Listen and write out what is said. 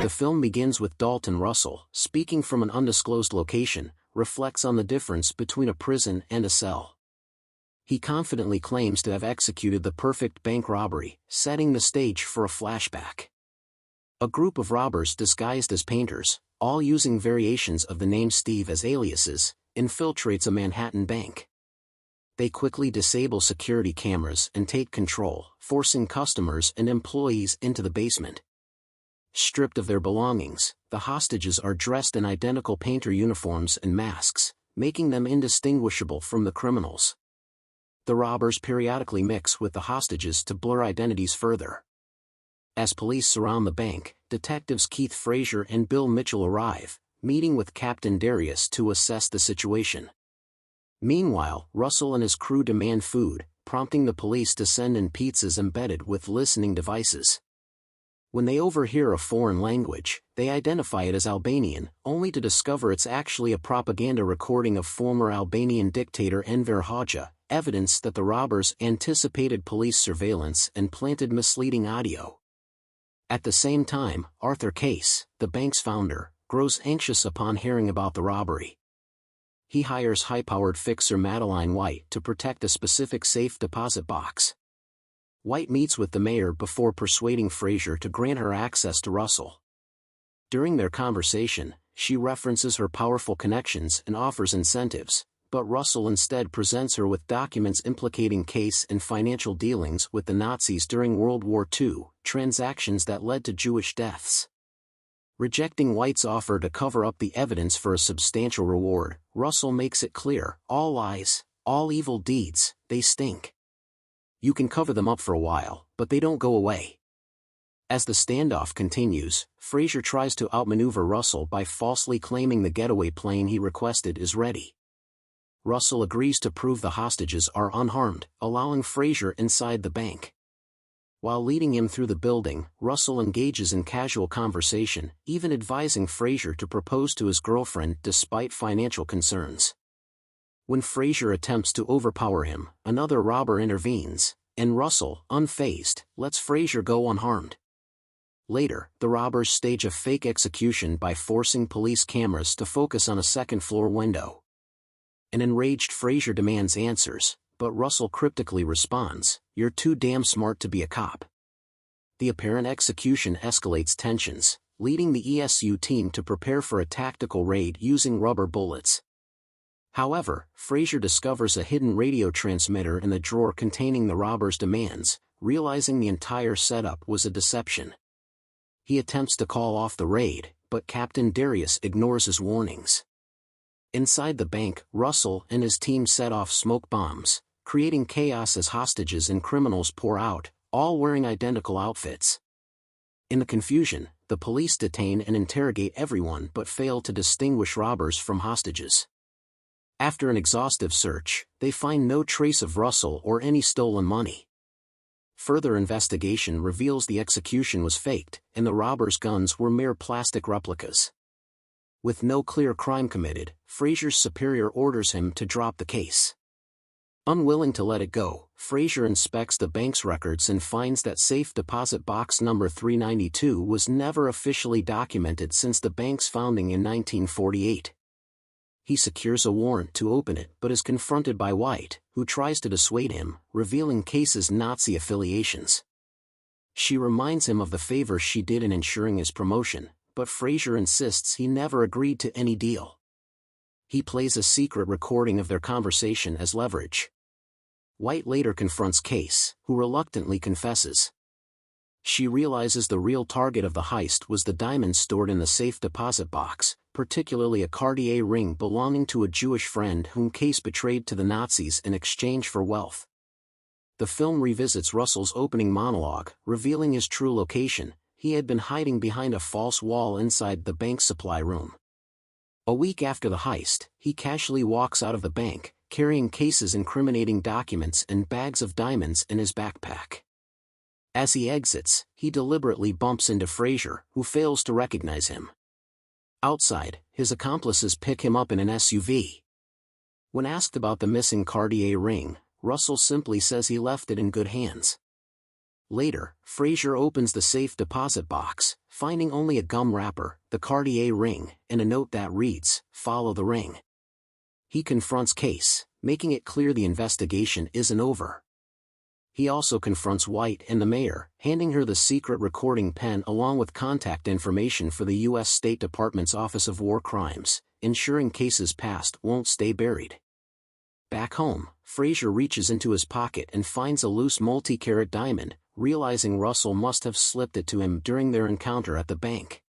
The film begins with Dalton Russell, speaking from an undisclosed location, reflects on the difference between a prison and a cell. He confidently claims to have executed the perfect bank robbery, setting the stage for a flashback. A group of robbers disguised as painters, all using variations of the name Steve as aliases, infiltrates a Manhattan bank. They quickly disable security cameras and take control, forcing customers and employees into the basement. Stripped of their belongings, the hostages are dressed in identical painter uniforms and masks, making them indistinguishable from the criminals. The robbers periodically mix with the hostages to blur identities further. As police surround the bank, detectives Keith Frazier and Bill Mitchell arrive, meeting with Captain Darius to assess the situation. Meanwhile, Russell and his crew demand food, prompting the police to send in pizzas embedded with listening devices. When they overhear a foreign language, they identify it as Albanian, only to discover it's actually a propaganda recording of former Albanian dictator Enver Hoxha, evidence that the robbers anticipated police surveillance and planted misleading audio. At the same time, Arthur Case, the bank's founder, grows anxious upon hearing about the robbery. He hires high-powered fixer Madeline White to protect a specific safe deposit box. White meets with the mayor before persuading Frazier to grant her access to Russell. During their conversation, she references her powerful connections and offers incentives, but Russell instead presents her with documents implicating Case in financial dealings with the Nazis during World War II, transactions that led to Jewish deaths. Rejecting White's offer to cover up the evidence for a substantial reward, Russell makes it clear, all lies, all evil deeds, they stink. You can cover them up for a while, but they don't go away. As the standoff continues, Frazier tries to outmaneuver Russell by falsely claiming the getaway plane he requested is ready. Russell agrees to prove the hostages are unharmed, allowing Frazier inside the bank. While leading him through the building, Russell engages in casual conversation, even advising Frazier to propose to his girlfriend despite financial concerns. When Frazier attempts to overpower him, another robber intervenes, and Russell, unfazed, lets Frazier go unharmed. Later, the robbers stage a fake execution by forcing police cameras to focus on a second-floor window. An enraged Frazier demands answers, but Russell cryptically responds, "You're too damn smart to be a cop." The apparent execution escalates tensions, leading the ESU team to prepare for a tactical raid using rubber bullets. However, Frazier discovers a hidden radio transmitter in the drawer containing the robbers' demands, realizing the entire setup was a deception. He attempts to call off the raid, but Captain Darius ignores his warnings. Inside the bank, Russell and his team set off smoke bombs, creating chaos as hostages and criminals pour out, all wearing identical outfits. In the confusion, the police detain and interrogate everyone but fail to distinguish robbers from hostages. After an exhaustive search, they find no trace of Russell or any stolen money. Further investigation reveals the execution was faked, and the robbers' guns were mere plastic replicas. With no clear crime committed, Frazier's superior orders him to drop the case. Unwilling to let it go, Frazier inspects the bank's records and finds that safe deposit box number 392 was never officially documented since the bank's founding in 1948. He secures a warrant to open it but is confronted by White, who tries to dissuade him, revealing Case's Nazi affiliations. She reminds him of the favor she did in ensuring his promotion, but Frazier insists he never agreed to any deal. He plays a secret recording of their conversation as leverage. White later confronts Case, who reluctantly confesses. She realizes the real target of the heist was the diamonds stored in the safe deposit box, particularly a Cartier ring belonging to a Jewish friend whom Case betrayed to the Nazis in exchange for wealth. The film revisits Russell's opening monologue, revealing his true location. He had been hiding behind a false wall inside the bank's supply room. A week after the heist, he casually walks out of the bank, carrying Case's incriminating documents and bags of diamonds in his backpack. As he exits, he deliberately bumps into Frazier, who fails to recognize him. Outside, his accomplices pick him up in an SUV. When asked about the missing Cartier ring, Russell simply says he left it in good hands. Later, Frazier opens the safe deposit box, finding only a gum wrapper, the Cartier ring, and a note that reads, "Follow the ring." He confronts Case, making it clear the investigation isn't over. He also confronts White and the mayor, handing her the secret recording pen along with contact information for the U.S. State Department's Office of War Crimes, ensuring Case's past won't stay buried. Back home, Frazier reaches into his pocket and finds a loose multi-carat diamond, realizing Russell must have slipped it to him during their encounter at the bank.